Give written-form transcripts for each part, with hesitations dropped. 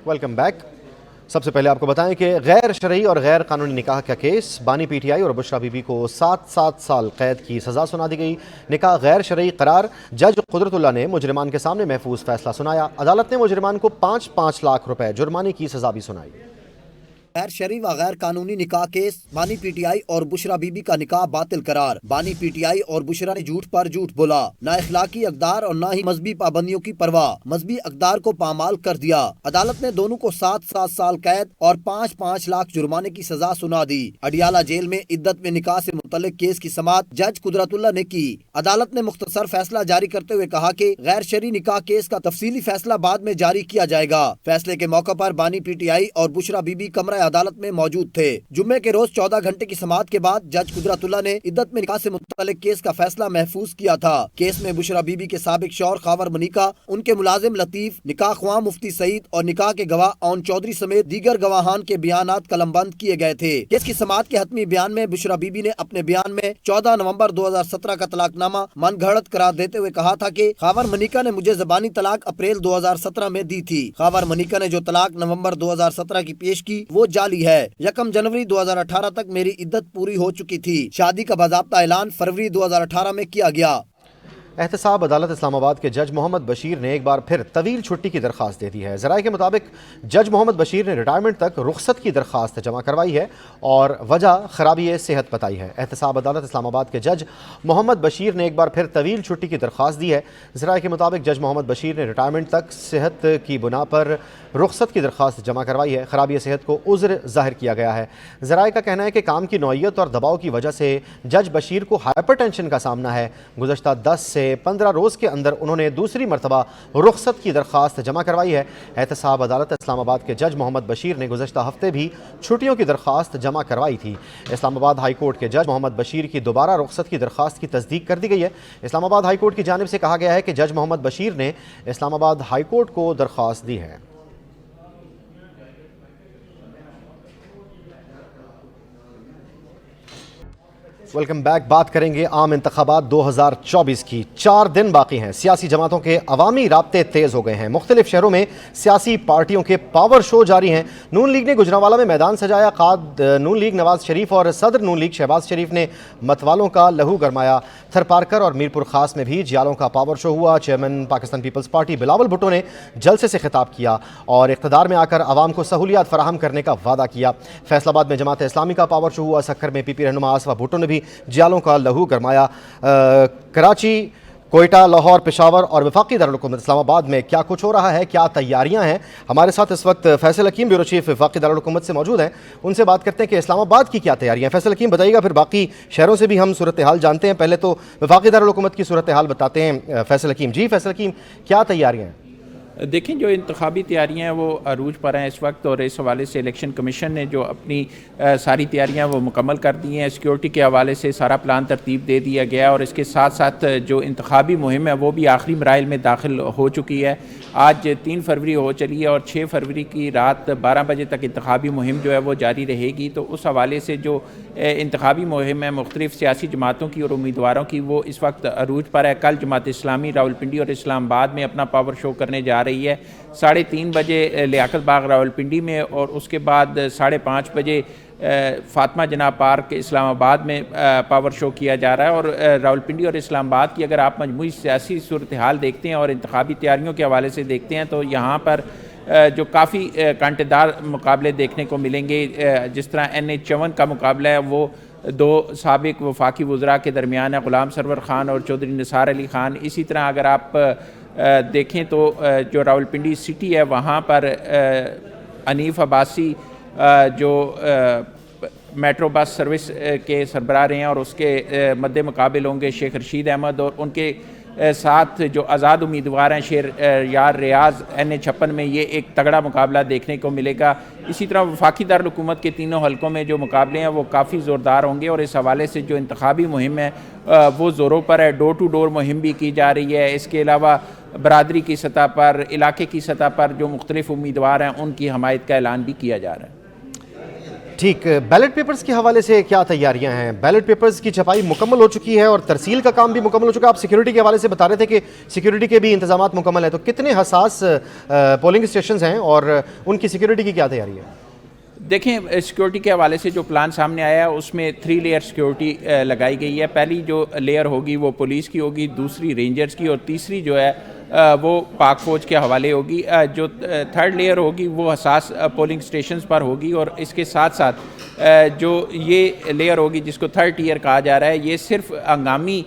Welcome back. सबसे पहले आपको बताएं कि गैर शरई और गैर कानूनी निकाह का केस, बानी पीटीआई और बुशरा बीबी को 7 साल कैद की सजा सुना दी गई। निकाह गैर शरई करार, जज कुदरतुल्लाह ने मुजरिमान के सामने महफूज फैसला सुनाया। अदालत ने मुजरिमान को 5-5 लाख रुपए जुर्माने की सजा भी सुनाई। गैर शरई व गैर कानूनी निकाह केस, बानी पीटीआई और बुशरा बीबी का निकाह बातिल करार। बानी पीटीआई और बुशरा ने झूठ पर झूठ बोला, ना इखलाकी अकदार और ना ही मजहबी पाबंदियों की परवाह, मजहबी अकदार को पामाल कर दिया। अदालत ने दोनों को 7-7 साल कैद और 5-5 लाख जुर्माने की सजा सुना दी। अडियाला जेल में इद्दत में निकाह से मुतल्लिक केस की समाअत जज कुदरतुल्लाह ने की। अदालत ने मुख्तसर फैसला जारी करते हुए कहा कि गैर शरई निकाह केस का तफसीली फैसला बाद में जारी किया जाएगा। फैसले के मौके पर बानी पीटीआई और बुशरा बीबी कमरा अदालत में मौजूद थे। जुम्मे के रोज 14 घंटे की समाअत के बाद जज कुदरतुल्लाह ने इद्दत में निकाह से मुतल्लिक केस का फैसला महफूज किया था। केस में बुशरा बीबी के साबिक शौहर खावर मनिका, उनके मुलाजिम लतीफ, निकाह ख्वाह मुफ्ती सईद और निकाह के गवाह औन चौधरी समेत दीगर गवाहान के बयानात कलमबंद किए गए थे। केस की समाअत के हतमी बयान में बुशरा बीबी ने अपने बयान में 14 नवंबर 2017 का तलाकनामा मनगढ़ंत करार देते हुए कहा था कि खावर मनिका ने मुझे ज़बानी तलाक अप्रैल 2017 में दी थी। खावर मनिका ने जो तलाक नवंबर 2017 की पेश की वो जाली है। 1 जनवरी 2018 तक मेरी इद्दत पूरी हो चुकी थी। शादी का बाज़ाब्ता ऐलान फरवरी 2018 में किया गया। एहतसाब अदालत इस्लामाबाद के जज मोहम्मद बशीर ने एक बार फिर तवील छुट्टी की दरख्वास्त दे दी है। ज़राए के मुताबिक जज मोहम्मद बशीर ने रिटायरमेंट तक रुख्सत की दरख्वास्त जमा करवाई है और वजह खराबी सेहत बताई है। एहतसाब अदालत इस्लामाबाद के जज मोहम्मद बशीर ने एक बार फिर तवील छुट्टी की दरख्वास्त दी है। ज़राए के मुताबिक जज मोहम्मद बशीर ने रिटायरमेंट तक सेहत की बुना पर रुख्सत की दरख्वास्त जमा करवाई है। खराबी सेहत को उज़्र ज़ाहिर किया गया है। ज़राए का कहना है कि काम की नौइयत और दबाव की वजह से जज बशीर को हाइपरटेंशन का सामना है। गुज़श्ता 10 से 15 रोज़ के अंदर उन्होंने दूसरी मरतबा रुख्सत की दरख्वास्त जमा करवाई है। एहतसाब अदालत इस्लामाबाद के जज मोहम्मद बशीर ने गुज़श्ता हफ्ते भी छुट्टियों की दरख्वास्त जमा करवाई थी। इस्लामाबाद हाई कोर्ट के जज मोहम्मद बशीर की दोबारा रुख्सत की दरख्वास्त की तस्दीक कर दी गई है। इस्लामाबाद हाई कोर्ट की जानिब से कहा गया है कि जज मोहम्मद बशीर ने इस्लामाबाद हाई कोर्ट को दरख्वास्त दी है। Welcome back. बात करेंगे आम इंतखाबात 2024 की। 4 दिन बाकी हैं। सियासी जमातों के अवामी राब्ते तेज़ हो गए हैं। मुख्तलिफ शहरों में सियासी पार्टियों के पावर शो जारी हैं। नून लीग ने गुजरांवाला में मैदान सजाया। काद नून लीग नवाज शरीफ और सदर नून लीग शहबाज शरीफ ने मतवालों का लहू गरमाया। थरपारकर और मीरपुर खास में भी जियालों का पावर शो हुआ। Chairman Pakistan Peoples Party Bilawal Bhutto ने जलसे से खिताब किया और इक़्तिदार में आकर आवाम को सहूलियात फराहम करने का वादा किया। फैसलाबाद में जमात इस्लामी का पावर शो हुआ। सक्खर में पीपी रहनुमा आसफा भुट्टो ने भी जियालों का लहू गरमाया। कराची, कोयटा, लाहौर, पेशावर और वफाकी दारुल हुकूमत इस्लामाबाद में क्या कुछ हो रहा है, क्या तैयारियां हैं। हमारे साथ इस वक्त फैसल हकीम, ब्यूरो चीफ वफाकी दारुल हुकूमत से मौजूद हैं। उनसे बात करते हैं कि इस्लामाबाद की क्या तैयारियां हैं। फैसल हकीम बताइएगा, फिर बाकी शहरों से भी हम सूरत हाल जानते हैं। पहले तो वफाकी दारुल हुकूमत की सूरत हाल बताते हैं फैसल हकीम। जी फैसल हकीम, क्या तैयारियां हैं? देखें, जो इंतखाबी तैयारियाँ हैं वो अरूज पर हैं इस वक्त, और इस हवाले से इलेक्शन कमीशन ने जो अपनी सारी तैयारियाँ वो मुकम्मल कर दी हैं। सिक्योरिटी के हवाले से सारा प्लान तरतीब दे दिया गया और इसके साथ साथ जो इंतखाबी मुहिम है वो भी आखिरी मराइल में दाखिल हो चुकी है। आज 3 फरवरी हो चली है और 6 फरवरी की रात 12 बजे तक इंतखाबी मुहिम जो है वो जारी रहेगी। तो उस हवाले से जो इंतखाबी मुहिम है मुख्तलिफ सियासी जमातों की और उम्मीदवारों की, वो इस वक्त अरूज पर है। कल जमात इस्लामी रावलपिंडी और इस्लामाबाद में अपना पावर शो करने जा रही है। 3:30 बजे लियाकत बाग रावलपिंडी में और उसके बाद 5:30 बजे फातिमा जनाब पार्क इस्लामाबाद में पावर शो किया जा रहा है। और रावलपिंडी और इस्लामाबाद की अगर आप मजमूई सियासी सूरत हाल देखते हैं और इंतखाबी तैयारियों के हवाले से देखते हैं तो यहाँ पर जो काफ़ी कांटेदार मुकाबले देखने को मिलेंगे। जिस तरह NH-54 का मुकाबला है वो 2 साबिक वफाकी वज़रा के दरमियान है, ग़ुलाम सरवर ख़ान और चौधरी निसार अली ख़ान। इसी तरह अगर आप देखें तो जो रावलपिंडी सिटी है वहाँ पर अनीफ अब्बासी जो मेट्रो बस सर्विस के सरबराह रहे हैं और उसके मद्दे मुकाबिल होंगे शेख रशीद अहमद, और उनके साथ जो आज़ाद उम्मीदवार हैं शेर यार रियाज NH-56 में ये एक तगड़ा मुकाबला देखने को मिलेगा। इसी तरह वफाकी दारुल हुकूमत के तीनों हलकों में जो मुकाबले हैं वो काफ़ी ज़ोरदार होंगे और इस हवाले से जो इंतखाबी मुहिम है वो ज़ोरों पर है। डोर टू डोर मुहिम भी की जा रही है। इसके अलावा बरादरी की सतह पर, इलाके की सतह पर जो मुख्तलिफ उम्मीदवार हैं उनकी हमायत का ऐलान भी किया जा रहा है। ठीक, बैलेट पेपर्स के हवाले से क्या तैयारियां हैं? बैलेट पेपर्स की छपाई मुकम्मल हो चुकी है और तरसील का काम भी मुकम्मल हो चुका है। आप सिक्योरिटी के हवाले से बता रहे थे कि सिक्योरिटी के भी इंतजामात मुकम्मल है, तो कितने हसास पोलिंग स्टेशंस हैं और उनकी सिक्योरिटी की क्या तैयारी है? देखें, सिक्योरिटी के हवाले से जो प्लान सामने आया है उसमें 3 लेयर सिक्योरिटी लगाई गई है। पहली जो लेयर होगी वो पुलिस की होगी, दूसरी रेंजर्स की और तीसरी जो है वो पाक फ़ौज के हवाले होगी। जो थर्ड लेयर होगी वो हसास पोलिंग स्टेशंस पर होगी और इसके साथ साथ जो ये लेयर होगी जिसको थर्ड टीयर कहा जा रहा है, ये सिर्फ हंगामी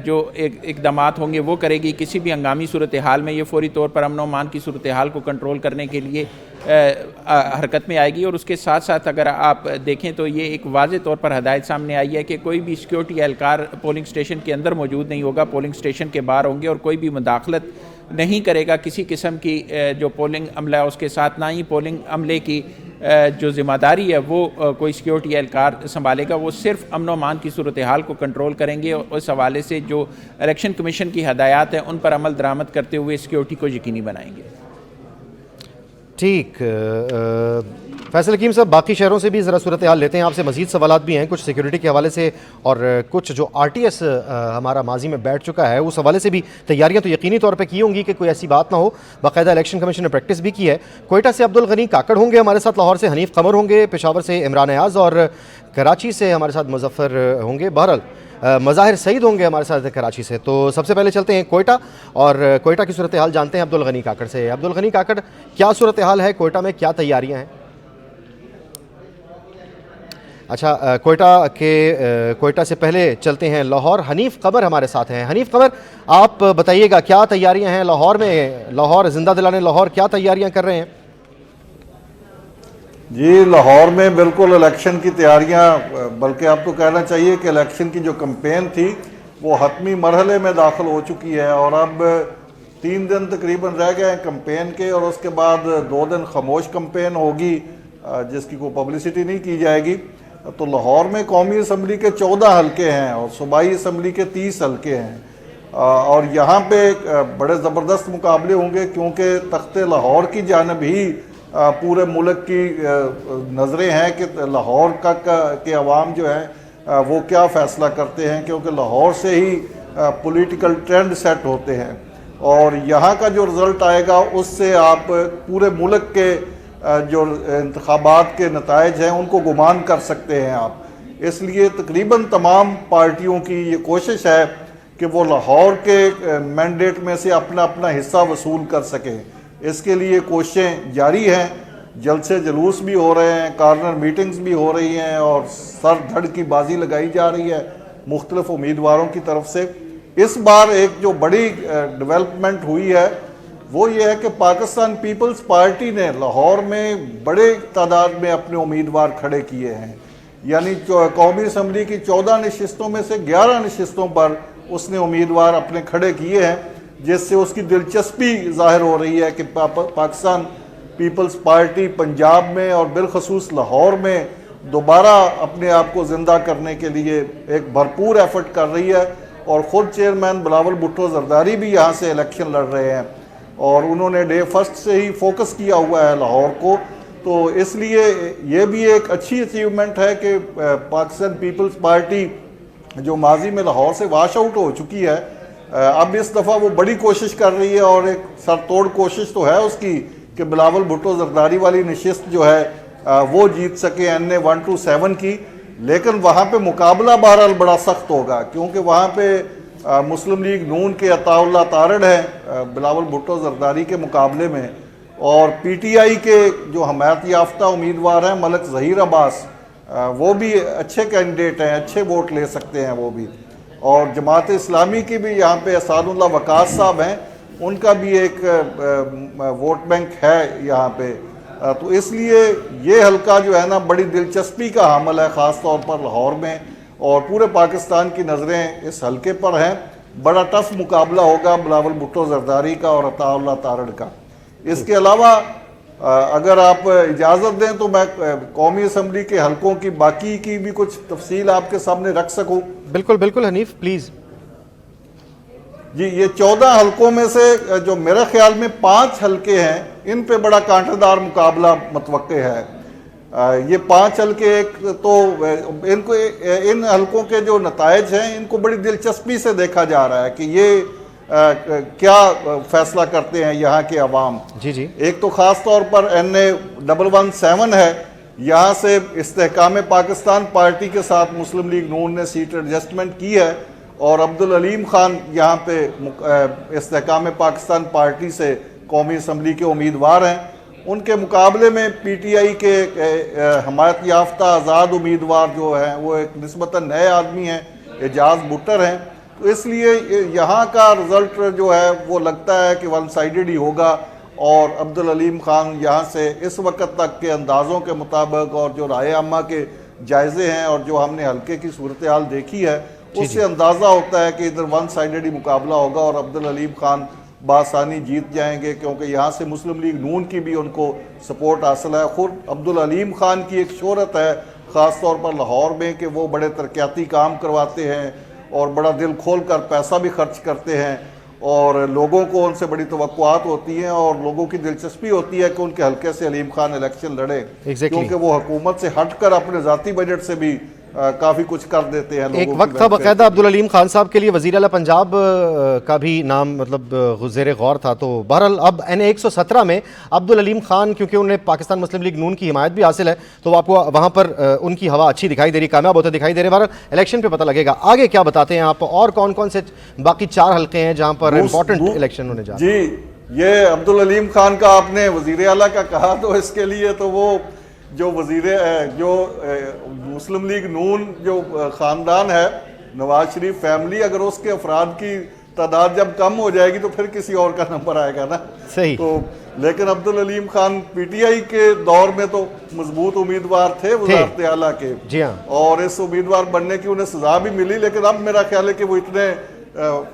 जो इकदामात होंगे वो करेगी। किसी भी हंगामी सूरत हाल में ये फौरी तौर पर अमन अमान की सूरत हाल को कंट्रोल करने के लिए हरकत में आएगी। और उसके साथ साथ अगर आप देखें तो ये एक वाज़े तौर पर हदायत सामने आई है कि कोई भी सिक्योरिटी एहलकार पोलिंग स्टेशन के अंदर मौजूद नहीं होगा, पोलिंग स्टेशन के बाहर होंगे और कोई भी मुदाखलत नहीं करेगा किसी किस्म की जो पोलिंग अमला है उसके साथ। ना ही पोलिंग अमले की जो ज़िम्मेदारी है वो कोई सिक्योरिटी एहलकार संभालेगा, वो सिर्फ अमन अमान की सूरत हाल को कंट्रोल करेंगे और उस हवाले से जो इलेक्शन कमीशन की हदायत हैं उन पर अमल दरामद करते हुए सिक्योरिटी को यकीनी बनाएंगे। ठीक, फैसल हकीम साहब, बाकी शहरों से भी ज़रा सूरत हाल लेते हैं आपसे। मज़ीद सवालात भी हैं कुछ सिक्योरिटी के हवाले से और कुछ जो RTS हमारा माजी में बैठ चुका है उस हवाले से भी तैयारियां तो यकीनी तौर पे की होंगी कि कोई ऐसी बात ना हो। बाकायदा इलेक्शन कमीशन ने प्रैक्टिस भी की है। कोयटा से अब्दुल गनी काकड़ होंगे हमारे साथ, लाहौर से हनीफ कमर होंगे, पेशावर से इमरान अयाज और कराची से हमारे साथ मुजफ्फर होंगे। बहरहाल मज़ाहिर सईद होंगे हमारे साथ कराची से। तो सबसे पहले चलते हैं कोयटा और कोयटा की सूरत हाल जानते हैं अब्दुल गनी काकड़ से। अब्दुल गनी काकड़, क्या सूरत हाल है कोयटा में, क्या तैयारियां हैं? अच्छा, कोयटा से पहले चलते हैं लाहौर। हनीफ कमर हमारे साथ हैं। हनीफ कमर, आप बताइएगा क्या तैयारियां हैं लाहौर में? लाहौर जिंदा दिलाने लाहौर क्या तैयारियां कर रहे हैं? जी, लाहौर में बिल्कुल इलेक्शन की तैयारियां, बल्कि आपको कहना चाहिए कि इलेक्शन की जो कैंपेन थी वो हतमी मरहले में दाखिल हो चुकी है और अब 3 दिन तकरीबन रह गए हैं कैंपेन के और उसके बाद 2 दिन खामोश कैंपेन होगी जिसकी कोई पब्लिसिटी नहीं की जाएगी। तो लाहौर में कौमी असम्बली के 14 हल्के हैं और सूबाई असम्बली के 30 हल्के हैं और यहाँ पे बड़े ज़बरदस्त मुकाबले होंगे क्योंकि तख्ते लाहौर की जानब ही पूरे मुल्क की नज़रें हैं कि लाहौर के अवाम जो है वो क्या फ़ैसला करते हैं, क्योंकि लाहौर से ही पॉलिटिकल ट्रेंड सेट होते हैं और यहाँ का जो रिज़ल्ट आएगा उससे आप पूरे मुल्क के जो इंतखाबात के नताइज हैं उनको गुमान कर सकते हैं आप। इसलिए तकरीबन तमाम पार्टियों की ये कोशिश है कि वो लाहौर के मैंडेट में से अपना अपना हिस्सा वसूल कर सकें। इसके लिए कोशिशें जारी हैं, जलसे जुलूस भी हो रहे हैं, कॉर्नर मीटिंग्स भी हो रही हैं और सर धड़ की बाजी लगाई जा रही है मुख्तलिफ उम्मीदवारों की तरफ से। इस बार एक जो बड़ी डेवलपमेंट हुई है वो ये है कि पाकिस्तान पीपल्स पार्टी ने लाहौर में बड़े तादाद में अपने उम्मीदवार खड़े किए हैं। यानी कौमी असम्बली की 14 नशिस्तों में से 11 नशिस्तों पर उसने उम्मीदवार अपने खड़े किए हैं, जिससे उसकी दिलचस्पी जाहिर हो रही है कि पाकिस्तान पीपल्स पार्टी पंजाब में और बिलखसूस लाहौर में दोबारा अपने आप को ज़िंदा करने के लिए एक भरपूर एफर्ट कर रही है। और ख़ुद चेयरमैन बिलावल भुट्टो जरदारी भी यहाँ से इलेक्शन लड़ रहे हैं और उन्होंने डे फर्स्ट से ही फोकस किया हुआ है लाहौर को। तो इसलिए ये भी एक अच्छी अचीवमेंट है कि पाकिस्तान पीपल्स पार्टी जो माजी में लाहौर से वाश आउट हो चुकी है, अब इस दफ़ा वो बड़ी कोशिश कर रही है और एक सरतोड़ कोशिश तो है उसकी कि बिलावल भुट्टो जरदारी वाली नशिस्त जो है वो जीत सके NA 1 to 7 की। लेकिन वहाँ पे मुकाबला बहरहाल बड़ा सख्त होगा क्योंकि वहाँ पे मुस्लिम लीग नून के अताउल्लाह तारड़ हैं बिलावल भुट्टो जरदारी के मुकाबले में और PTI के जो हमायत याफ्ता उम्मीदवार हैं मलिक ज़हीर अब्बास, वो भी अच्छे कैंडिडेट हैं, अच्छे वोट ले सकते हैं वो भी। और जमात इस्लामी की भी यहाँ पे असादुल्लाह वकास साहब हैं, उनका भी एक वोट बैंक है यहाँ पे। तो इसलिए ये हल्का जो है ना बड़ी दिलचस्पी का हामिल है ख़ास तौर पर लाहौर में और पूरे पाकिस्तान की नज़रें इस हल्के पर हैं। बड़ा टफ मुकाबला होगा बिलावल भुट्टो जरदारी का और अताउल्लाह तारड़ का। इसके अलावा अगर आप इजाज़त दें तो मैं कौमी असम्बली के हल्कों की बाकी की भी कुछ तफसील आपके सामने रख सकूं। बिल्कुल बिल्कुल हनीफ, प्लीज़ जी। ये 14 हल्कों में से जो मेरे ख्याल में 5 हल्के हैं इन पे बड़ा कांटेदार मुकाबला मतवक्के है। ये 5 हल्के एक तो इनको इन हल्कों के जो नतायज हैं इनको बड़ी दिलचस्पी से देखा जा रहा है कि ये क्या फैसला करते हैं यहाँ के अवाम। जी जी। एक तो ख़ास तौर पर NA 117 है, यहाँ से इस्तेहकाम पाकिस्तान पार्टी के साथ मुस्लिम लीग नून ने सीट एडजस्टमेंट की है और अब्दुल अलीम खान यहाँ पे इस्तेहकाम पाकिस्तान पार्टी से कौमी असम्बली के उम्मीदवार हैं। उनके मुकाबले में PTI के हमायत याफ्ता आज़ाद उम्मीदवार जो हैं वो एक निस्बतन नए आदमी हैं, एजाज भुट्टर हैं। तो इसलिए यहाँ का रिज़ल्ट जो है वो लगता है कि वन साइडेड ही होगा और अब्दुल अलीम खान यहाँ से इस वक्त तक के अंदाज़ों के मुताबिक और जो राय आमा के जायज़े हैं और जो हमने हल्के की सूरत हाल देखी है उससे अंदाज़ा होता है कि इधर वन साइडेड ही मुकाबला होगा और अब्दुल अलीम खान बासानी जीत जाएंगे, क्योंकि यहाँ से मुस्लिम लीग नून की भी उनको सपोर्ट हासिल है। खुद अब्दुल अलीम खान की एक शोहरत है ख़ास तौर पर लाहौर में कि वो बड़े तरक्याती काम करवाते हैं और बड़ा दिल खोल कर पैसा भी खर्च करते हैं और लोगों को उनसे बड़ी तवक्कुआत होती हैं और लोगों की दिलचस्पी होती है कि उनके हल्के से अलीम खान इलेक्शन लड़े, क्योंकि वो हुकूमत से हटकर अपने ज़ाती बजट से भी काफ़ी कुछ कर देते हैं। एक वक्त था बाकायदा अब्दुल अलीम खान साहब के लिए वज़ीर आला पंजाब का भी नाम मतलब ज़ेर गौर था। तो बहरहाल अब NA 117 में अब्दुल अलीम खान, क्योंकि उन्हें पाकिस्तान मुस्लिम लीग नून की हिमायत भी हासिल है, तो आपको वहाँ पर उनकी हवा अच्छी दिखाई दे रही, कामयाब होते दिखाई दे रहे। बहरहाल इलेक्शन पे पता लगेगा। आगे क्या बताते हैं आप, और कौन कौन से बाकी 4 हल्के हैं जहाँ पर इंपॉर्टेंट इलेक्शन होने जा रहे हैं? जी, ये अब्दुल अलीम खान का आपने वज़ीर आला का कहा, तो इसके लिए तो वो जो मुस्लिम लीग नून जो ख़ानदान है, नवाज शरीफ फैमिली, अगर उसके अफराद की तादाद जब कम हो जाएगी तो फिर किसी और का नंबर आएगा ना। सही। तो लेकिन अब्दुल अलीम खान PTI के दौर में तो मजबूत उम्मीदवार थे वज़ारत आला के। जी हाँ। और इस उम्मीदवार बनने की उन्हें सजा भी मिली, लेकिन अब मेरा ख्याल है कि वो इतने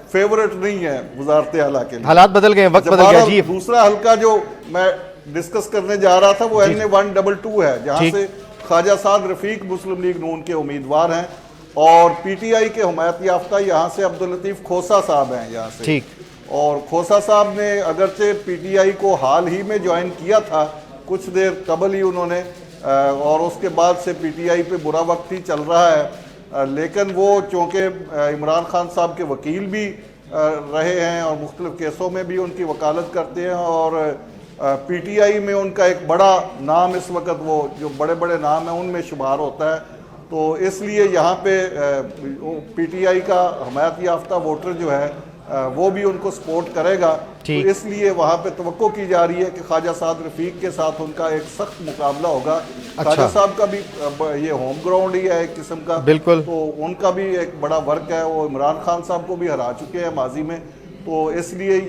फेवरेट नहीं है वज़ारत आला के लिए। हालात बदल गए, वक्त बदल गया जी। दूसरा हल्का जो मैं डिस्कस करने जा रहा था वो NA 122 है, जहाँ से ख्वाजा साद रफीक मुस्लिम लीग नून के उम्मीदवार हैं और PTI के हमायत याफ्ता यहाँ से अब्दुल लतीफ़ खोसा साहब हैं यहाँ से। ठीक। और खोसा साहब ने अगरचे PTI को हाल ही में ज्वाइन किया था, कुछ देर कबल ही उन्होंने, और उसके बाद से PTI पे बुरा वक्त ही चल रहा है, लेकिन वो चूँकि इमरान खान साहब के वकील भी रहे हैं और मुख्तलिफ केसों में भी उनकी वकालत करते हैं और PTI में उनका एक बड़ा नाम इस वक्त, वो जो बड़े बड़े नाम हैं उनमें शुमार होता है। तो इसलिए यहाँ पे PTI का हमायत याफ्ता वोटर जो है वो भी उनको सपोर्ट करेगा। तो इसलिए वहाँ पे तवक्को की जा रही है कि ख्वाजा साद रफीक के साथ उनका एक सख्त मुकाबला होगा। ख्वाजा साहब का भी ये होम ग्राउंड ही है एक किस्म का, बिल्कुल। तो उनका भी एक बड़ा वर्क है, वो इमरान खान साहब को भी हरा चुके हैं माजी में, तो इसलिए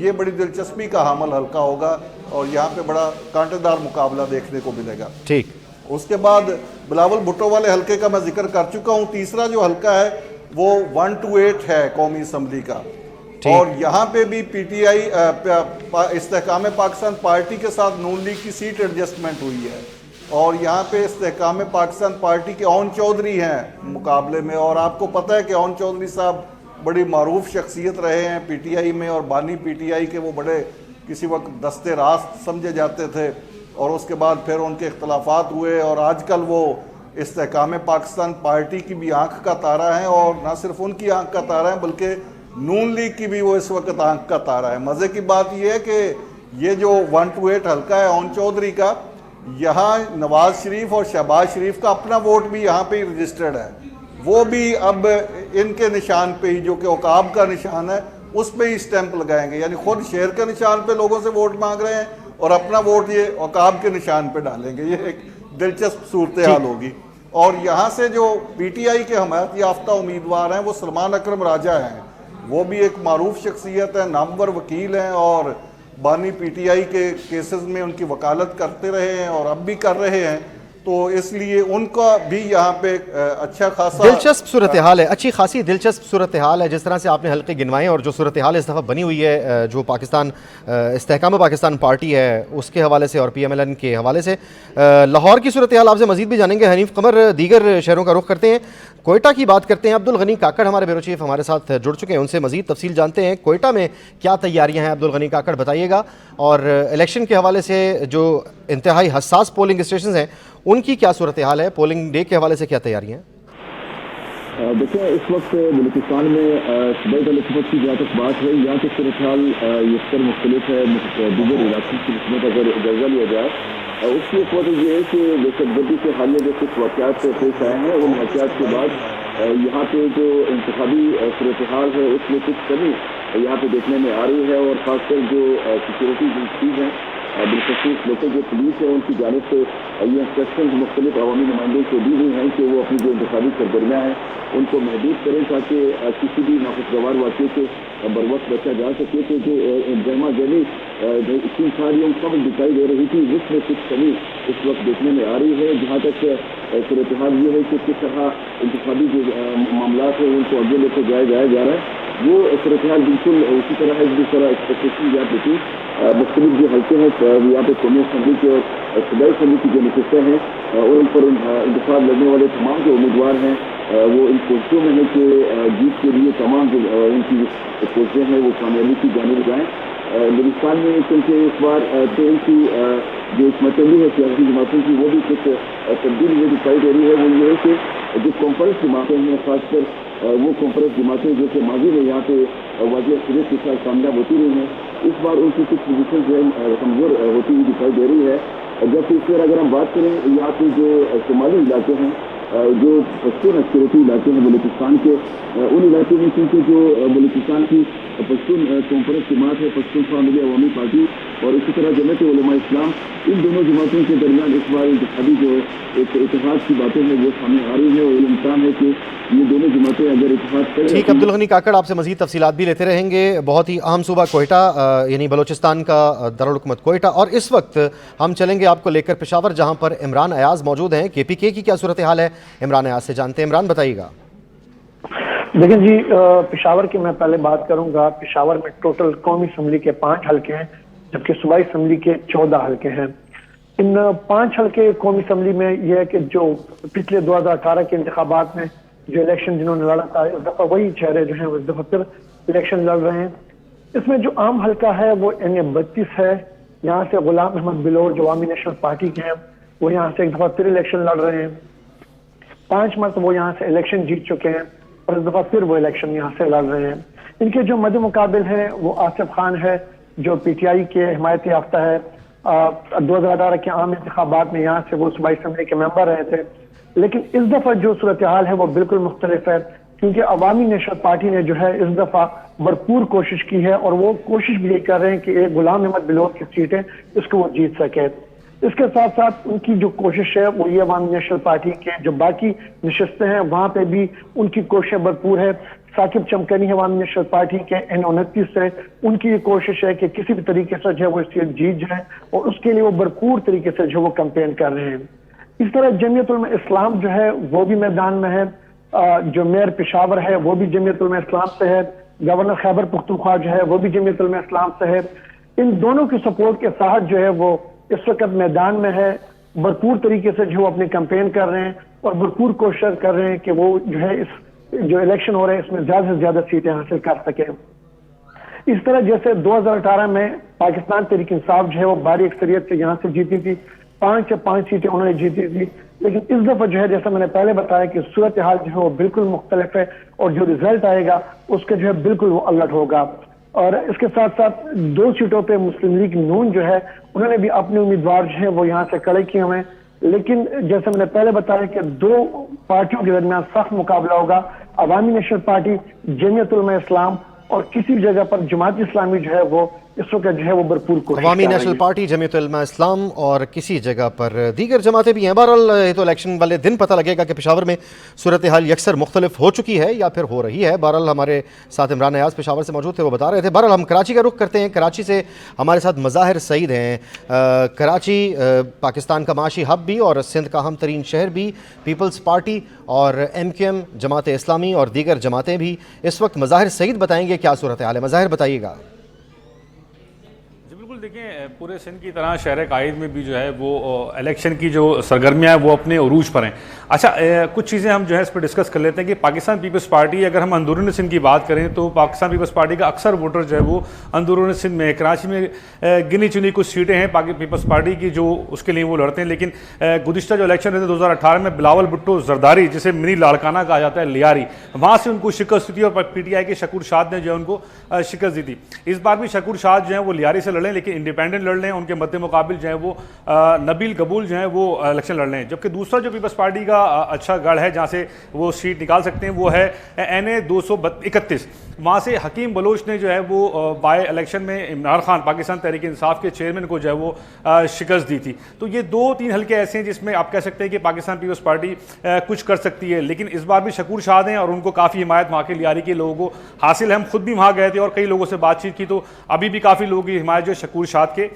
ये बड़ी दिलचस्पी का हामल हल्का होगा और यहाँ पे बड़ा कांटेदार मुकाबला देखने को मिलेगा। ठीक। उसके बाद बिलावल भुट्टो वाले हल्के का मैं जिक्र कर चुका हूँ। तीसरा जो हल्का है वो 128 है कौमी असम्बली का, और यहाँ पे भी PTI इस्तेहकाम पाकिस्तान पार्टी के साथ नून लीग की सीट एडजस्टमेंट हुई है और यहाँ पे इस्तेहकाम पाकिस्तान पार्टी के ओन चौधरी हैं मुकाबले में। और आपको पता है कि ओन चौधरी साहब बड़ी मारूफ शख्सियत रहे हैं PTI में और बानी PTI के वो बड़े किसी वक्त दस्ते रास्त समझे जाते थे और उसके बाद फिर उनके इख्तलाफात हुए और आजकल वो इस्तेहकाम पाकिस्तान पार्टी की भी आंख का तारा है और ना सिर्फ उनकी आंख का तारा है बल्कि नून लीग की भी वो इस वक्त आंख का तारा है। मज़े की बात यह है कि ये जो 128 हल्का है ओन चौधरी का, यहाँ नवाज शरीफ और शहबाज शरीफ का अपना वोट भी यहाँ पे रजिस्टर्ड है, वो भी अब इनके निशान पे ही, जो कि औकाब का निशान है, उस पे ही स्टैंप लगाएंगे। यानी खुद शेर के निशान पे लोगों से वोट मांग रहे हैं और अपना वोट ये औकाब के निशान पे डालेंगे। ये एक दिलचस्प सूरत हाल होगी। और यहाँ से जो PTI के हमायत याफ्ता उम्मीदवार हैं वो सलमान अकरम राजा हैं, वो भी एक मारूफ शख्सियत है, नामवर वकील हैं और बानी PTI के केसेस में उनकी वकालत करते रहे हैं और अब भी कर रहे हैं। तो इसलिए उनका भी यहाँ पे अच्छा खासा दिलचस्प सूरत हाल है, अच्छी खासी दिलचस्प सूरत हाल है। जिस तरह से आपने हल्के गिनवाए और जो सूरत हाल इस दफ़ा बनी हुई है, जो पाकिस्तान इस्तेहकाम पाकिस्तान पार्टी है उसके हवाले से और PMLN के हवाले से, लाहौर की सूरत हाल आपसे मज़ीद भी जानेंगे। हनीफ कमर, दीगर शहरों का रुख करते हैं। कोयटा की बात करते हैं। अब्दुल गनी काकड़ हमारे ब्यूरो चीफ हमारे साथ जुड़ चुके हैं, उनसे मजीद तफसील जानते हैं। कोयटा में क्या तैयारियां हैं अब्दुल गनी काकड़, बताइएगा। और इलेक्शन के हवाले से जो इंतहाई हसास पोलिंग स्टेशन हैं उनकी क्या सूरत हाल है, पोलिंग डे के हवाले से क्या तैयारियां हैं? देखिए, इस वक्त बलूचिस्तान में सुबह हुकूमत की जहाँ तक बात है, यहाँ तक सूरत हाल यकसर मुख्तलिफ है। दीगर इलाकों की नस्बत अगर जायजा लिया जाए, उसकी एक वजह यह है कि दहशतगर्दी से हालिया जो कुछ वाक़यात पेश आए हैं, उन वाक़यात के बाद यहाँ पे जो इंतखाबी सूरत हाल है उसमें कुछ कमी यहाँ पे देखने में आ रही है। और ख़ासकर जो सिक्योरिटी एजेंसीज हैं, बिलखसूस लोकल जो पुलिस है, उनकी जानिब से ये इंस्ट्रक्शन मुख्तलिफ अवामी नुमाइंदों को दी हुई हैं कि वो अपनी जो इंतखाबी सरगर्मियाँ हैं उनको महदूद करें ताकि किसी भी नाखुशगवार वाक़े से बर वक्त बचा जा सके। तो जो जमा जमी इतनी सारी कम दिखाई दे रही थी, जिसमें कुछ कमी इस वक्त देखने में आ रही है। जहाँ तक सूरत हाल ये है कि किस तरह इंतखाबी जो मामला है उनको आगे लेकर जाया जा रहा है, वो सूरत हाल बिल्कुल उसी तरह है जिस तरह एक्सपेक्टेशन जाती थी। मुख्तलिफ जो हल्के हैं यहाँ पे कौमी असम्बली के और सूबाई असम्बली की जो नशस्तें हैं और उन पर इंतखाब लड़ने वाले तमाम जो उम्मीदवार हैं वो इन कोशिशों में है कि जीत के लिए तमाम जो उनकी कोशिशें हैं वो कामयाबी की जानिब जाएँ। बलूचिस्तान में क्योंकि इस बार तो उनकी जो मतली है सियासी जमातों की, वो भी कुछ तब्दीली जो दिखाई दे रही है। वो ये है कि जो कॉन्फ्रेंस जमातें हैं, खासकर वो कॉन्फ्रेंस जमातें जो कि माजी में यहाँ पे वाज़ेह अक्सरियत के साथ कामयाब होती रही हैं, इस बार उनकी कुछ पोजीशन जो है कमज़ोर होती हुई दिखाई दे रही है। जबकि इस पर अगर हम बात करें, यहाँ पे जो शुमाली इलाके हैं, जो पश्तून एक्सपेरिटी इलाके हैं बलूचिस्तान के, उन इलाकों में क्योंकि जो बलूचिस्तान की पश्तून कॉन्फ्रेंस जमात है, पश्तून फैमिली अवामी पार्टी और इसी तरह जमात उलमा इस्लाम, इन दोनों जमातों के दरमियान इस बार इंतखाबी जो एक इत्तेफाक की बातें हैं वो सामने आ रही है। और इम्कान है कि ये दोनों जमातें अगर इत्तेफाक करें। ठीक, अब्दुल गनी काकड़ आपसे मजीद तफसीलात भी लेते रहेंगे। बहुत ही अहम सूबा कोयटा यानी बलूचिस्तान का दारुल हुकूमत कोयटा, और इस वक्त हम चलेंगे आपको लेकर पेशावर, जहां पर इमरान अयाज मौजूद हैं। KPK की क्या सूरत हाल है, इमरान अयाज से जानते हैं। इमरान, बताइएगा। देखिए जी, पेशावर की मैं पहले बात करूंगा। पेशावर में टोटल कौमी असम्बली के 5 हल्के हैं, जबकि सूबाई असम्बली के 14 हल्के हैं। इन 5 हल्के कौमी असम्बली में यह है कि जो पिछले 2018 के इंतखाबात में जो इलेक्शन जिन्होंने लड़ा था, इस दफा वही चेहरे जो हैं वो इस दफा फिर इलेक्शन लड़ रहे हैं। इसमें जो आम हल्का है वो NA-32 है। यहाँ से गुलाम अहमद बिलोर जो अवामी नेशनल पार्टी के हैं, वो यहाँ से एक दफा फिर इलेक्शन लड़ रहे हैं। 5 मरतबा वो यहाँ से इलेक्शन जीत चुके हैं और इस दफा फिर वो इलेक्शन यहाँ से लड़ रहे हैं। इनके जो मद्दे मुकाबिल है वो आसिफ खान है, जो PTI के हिमायत याफ्ता है। 2018 के आम इंतखाबात में यहाँ से वो सूबाई असम्बली के मेंबर रहे थे। लेकिन इस दफा जो सूरत हाल है वो बिल्कुल मुख्तलिफ है, क्योंकि अवामी नेशनल पार्टी ने जो है इस दफा भरपूर कोशिश की है और वो कोशिश भी ये कर रहे हैं कि एक गुलाम अहमद बिलोर की सीटें इसको वो जीत सके। इसके साथ साथ उनकी जो कोशिश है वो ये अवामी नेशनल पार्टी के जो बाकी नशस्तें हैं वहां पे भी उनकी कोशिशें भरपूर है। साकिब चमकनी है अवामी नेशनल पार्टी के N-29 से, उनकी ये कोशिश है कि किसी भी तरीके से जो है वो सीट जीत जाए और उसके लिए वो भरपूर तरीके से जो वो कैंपेन कर रहे हैं। इस तरह जमीयत उलमा इस्लाम जो है वो भी मैदान में है। जो मेयर पेशावर है वो भी जमीयत उलमा इस्लाम से है। गवर्नर खैबर पख्तूनख्वा जो है वो भी जमीयत उलमा इस्लाम से है। इन दोनों की सपोर्ट के साथ जो है वो इस वक्त मैदान में है, भरपूर तरीके से जो अपने कैंपेन कर रहे हैं और भरपूर कोशिश कर रहे हैं कि वो जो है इस जो इलेक्शन हो रहे हैं इसमें ज्यादा से ज्यादा सीटें हासिल कर सके। इस तरह जैसे 2018 में पाकिस्तान तहरीक इंसाफ जो है वो भारी अक्सरियत से यहाँ से जीती थी, 5 या 5 सीटें उन्होंने जीती थी। लेकिन इस दफा जो है जैसा मैंने पहले बताया कि सूरत हाल जो है वो बिल्कुल मुख्तलिफ है और जो रिजल्ट आएगा उसका जो है बिल्कुल वो अलर्ट होगा। और इसके साथ साथ 2 सीटों पे मुस्लिम लीग नून जो है उन्होंने भी अपने उम्मीदवार जो है वो यहाँ से खड़े किए हुए हैं। लेकिन जैसे मैंने पहले बताया कि 2 पार्टियों के दरमियान सख्त मुकाबला होगा। अवामी नेशनल पार्टी, जमीयत उलमा इस्लाम और किसी भी जगह पर जमात इस्लामी जो है वो इस वक्त जो है वो भरपूर कोशिश कर रही है। अवामी नेशनल पार्टी, जमीयत उलमा इस्लाम और किसी जगह पर दीगर जमातें भी हैं। बहरहाल ये तो इलेक्शन वाले दिन पता लगेगा कि पेशावर में सूरत हाल यकसर मुख्तलिफ हो चुकी है या फिर हो रही है। बहरहाल हमारे साथ इमरान अयाज पेशावर से मौजूद थे, वो बता रहे थे। बहरहाल हम कराची का रुख करते हैं। कराची से हमारे साथ मज़ाहिर सईद हैं। कराची पाकिस्तान का माशी हब भी और सिंध का अहम तरीन शहर भी। पीपल्स पार्टी और MQM, जमात इस्लामी और दीगर जमातें भी इस वक्त। मज़ाहिर सईद बताएंगे क्या सूरत हाल है। मज़ाहिर, बताइएगा। देखिए पूरे सिंध की तरह शहर कायद में भी जो है वो इलेक्शन की जो सरगर्मियाँ हैं वो अपने उरूज पर हैं। अच्छा, कुछ चीज़ें हम जो है इस पर डिस्कस कर लेते हैं कि पाकिस्तान पीपल्स पार्टी, अगर हम अंदरूनी सिंध की बात करें तो पाकिस्तान पीपल्स पार्टी का अक्सर वोटर जो है वो अंदरूनी सिंध में, कराची में गिनी चुनी कुछ सीटें हैं पीपल्स पार्टी की जो उसके लिए वो लड़ते हैं। लेकिन गुज़िश्ता जो इलेक्शन रहे थे 2018 में बिलावल भुट्टो जरदारी, जिसे मिनी लाड़काना कहा जाता है, लियारी, वहाँ से उनको शिकस्त दी और PTI के शकूर शाद ने जो है उनको शिकस्त दी थी। इस बार भी शकूर शाद जो है वो लियारी से लड़ लें, लेकिन इंडिपेंडेंट लड़ लें, उनके मद्दे मुकाबिल जो है वो नबील कबूल जो है वो इलेक्शन लड़ लें। जबकि दूसरा जो पीपल्स पार्टी का अच्छा गढ़ है जहाँ से वो सीट निकाल सकते हैं वो है NA 231। वहाँ से हकीम बलोच ने जो है वो बाय इलेक्शन में इमरान खान, पाकिस्तान तहरीक इंसाफ के चेयरमैन को जो है वो शिकस्त दी थी। तो ये 2-3 हल्के ऐसे हैं जिसमें आप कह सकते हैं कि पाकिस्तान पीपल्स पार्टी कुछ कर सकती है। लेकिन इस बार भी शकूर शाद हैं और उनको काफ़ी हिमायत वहाँ के लियारी के लोगों को हासिल है। हम खुद भी वहाँ गए थे और कई लोगों से बातचीत की तो अभी भी काफ़ी लोगों की हिमायत जो शकूर शाद के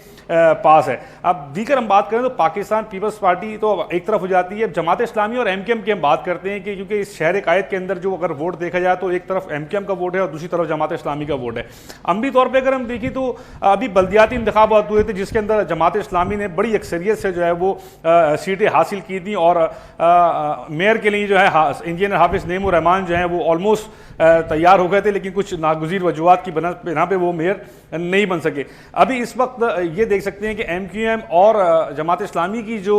पास है। अब दीकर हम बात करें तो पाकिस्तान पीपल्स पार्टी तो एक तरफ हो जाती है, जमात इस्लामी और MKM की हम बात करते हैं कि क्योंकि इस शहर कायद के अंदर जो अगर वोट देखा जाए तो एक तरफ MKM का वोट है और दूसरी तरफ जमात इस्लामी का वोट है। अमली तौर पर अगर हम देखें तो अभी बल्दियाती इंतखाबात हुए थे जिसके अंदर जमात इस्लामी ने बड़ी अक्सरियत से जो है वो सीटें हासिल की थी और मेयर के लिए जो है इंजीनियर हाफिज नईमुर रहमान जो है वो ऑलमोस्ट तैयार हो गए थे, लेकिन कुछ नागुज़ीर वजूहात की बिना पे वो मेयर नहीं बन सके। अभी इस वक्त ये देख सकते हैं कि MQM और जमात इस्लामी की जो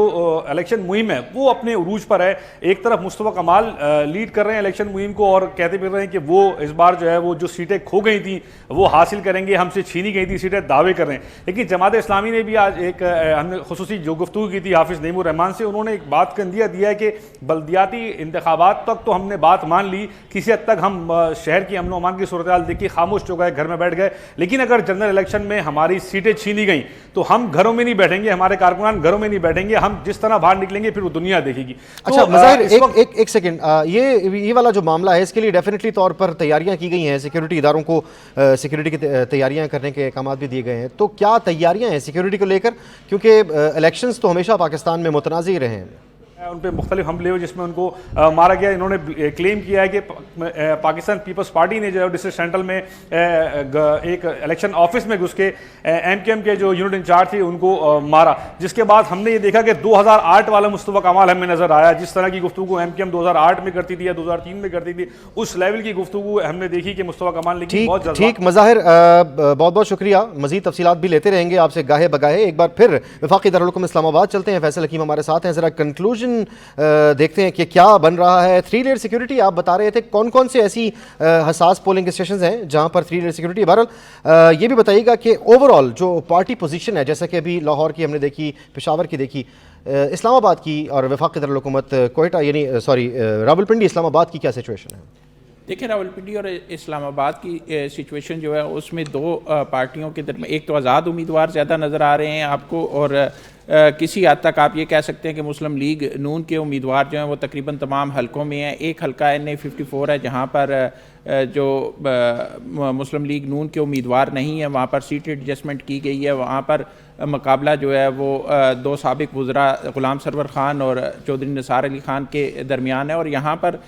इलेक्शन मुहिम है वो अपने उरूज पर है। एक तरफ मुस्तफ़ा कमाल लीड कर रहे हैं इलेक्शन मुहिम को और कहते फिर रहे हैं कि वो इस बार जो है वो जो सीटें खो गई थी वो हासिल करेंगे, हमसे छीनी गई थी सीटें, दावे कर रहे हैं। लेकिन जमात इस्लामी ने भी आज एक हमने खुसूसी जो गुफ्तगू की थी हाफिज नईमुर रहमान से, उन्होंने एक बात का दिया है कि बल्दियाती इंतखाबात तक तो हमने बात मान ली, किसी हद तक हम शहर की अमन अमान की सूरत देखी खामोश हो गए, घर में बैठ गए। लेकिन अगर जनरल इलेक्शन में हमारी सीटें छीनी गई तो हम घरों में नहीं बैठेंगे, हमारे कारकुनान घरों में नहीं बैठेंगे, हम जिस तरह बाहर निकलेंगे फिर वो दुनिया देखेगी। अच्छा मज़ाहिर, एक सेकंड, ये वाला जो मामला है इसके लिए डेफिनेटली तौर पर तैयारियां की गई हैं, सिक्योरिटी इदारों को सिक्योरिटी की तैयारियां करने के अहकाम भी दिए गए हैं। तो क्या तैयारियां हैं सिक्योरिटी को लेकर, क्योंकि इलेक्शंस तो हमेशा पाकिस्तान में मुतनाज़ी रहे हैं? उन पर मुख्तलिफ हमले हुए जिसमें उनको मारा गया। इन्होंने क्लेम किया है कि पाकिस्तान पीपल्स पार्टी ने जो है डिस्ट्रिक्ट सेंट्रल में एक इलेक्शन ऑफिस में घुस के MKM के जो यूनिट इंचार्ज थे उनको मारा, जिसके बाद हमने ये देखा कि 2008 वाला मुस्तफ़ा कमाल हमें नजर आया। जिस तरह की गुफ्तगू MKM 2008 में करती थी या 2003 में करती थी, उस लेवल की गुफ्तगू हमने देखी कि मुस्तफ़ा कमाल ने की। बहुत ठीक मज़ाहिर, बहुत बहुत शुक्रिया। मज़ीद तफसीलात भी लेते रहेंगे आपसे गाहे बगाहे। एक बार फिर वफाकी दारुल हुकूम इस्लामाबाद चलते हैं, फैसल हकीम हमारे साथ हैं। ज़रा कंक्लूजन देखते हैं कि क्या बन रहा है। 3 लेयर सिक्योरिटी आप बता रहे थे, कौन कौन से ऐसी हसास पोलिंग स्टेशन हैं जहां पर 3 लेयर सिक्योरिटी? बहरहाल ये भी बताइएगा कि ओवरऑल जो पार्टी पोजीशन है, जैसा कि अभी लाहौर की हमने देखी, पेशावर की देखी, इस्लामाबाद की और वफाकी दारुल हुकूमत कोयटा यानी रावलपिंडी इस्लामाबाद की क्या सिचुएशन है? देखिए, रावलपिंडी और इस्लामाबाद की सिचुएशन जो है उसमें 2 पार्टियों के दरमियान एक तो आज़ाद उम्मीदवार ज़्यादा नज़र आ रहे हैं आपको, और किसी हद तक आप ये कह सकते हैं कि मुस्लिम लीग नून के उम्मीदवार जो हैं वो तकरीबन तमाम हलकों में हैं। एक हलका NA 54 है जहाँ पर जो मुस्लिम लीग नून के उम्मीदवार नहीं है, वहाँ पर सीट एडजस्टमेंट की गई है। वहाँ पर मुकाबला जो है वो 2 साबिक वज़रा ग़ुलाम सरवर ख़ान और चौधरी निसार अली ख़ान के दरमियान है। और यहाँ पर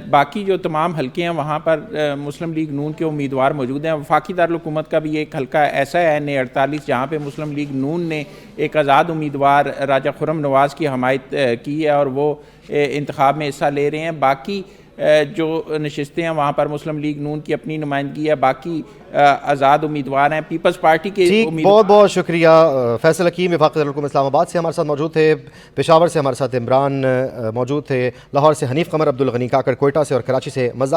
बाकी जो तमाम हलके हैं वहाँ पर मुस्लिम लीग नून के उम्मीदवार मौजूद हैं। वफाकी दारुल हुकूमत का भी एक हलका ऐसा है NA 48 जहाँ पे मुस्लिम लीग नून ने एक आज़ाद उम्मीदवार राजा खुर्रम नवाज़ की हमायत की है और वो इंतखाब में हिस्सा ले रहे हैं। बाकी जो नशिस्तें हैं वहाँ पर मुस्लिम लीग नून की अपनी नुमाइंदगी है, बाकी आज़ाद उम्मीदवार हैं पीपल्स पार्टी के। बहुत बहुत शुक्रिया। फैसल हकीम वफाकी दारुल हुकूमत इस्लामाबाद से हमारे साथ मौजूद थे, पेशावर से हमारे साथ इमरान मौजूद थे, लाहौर से हनीफ कमर, अब्दुल गनी काकड़ कोयटा से और कराची से मज़ा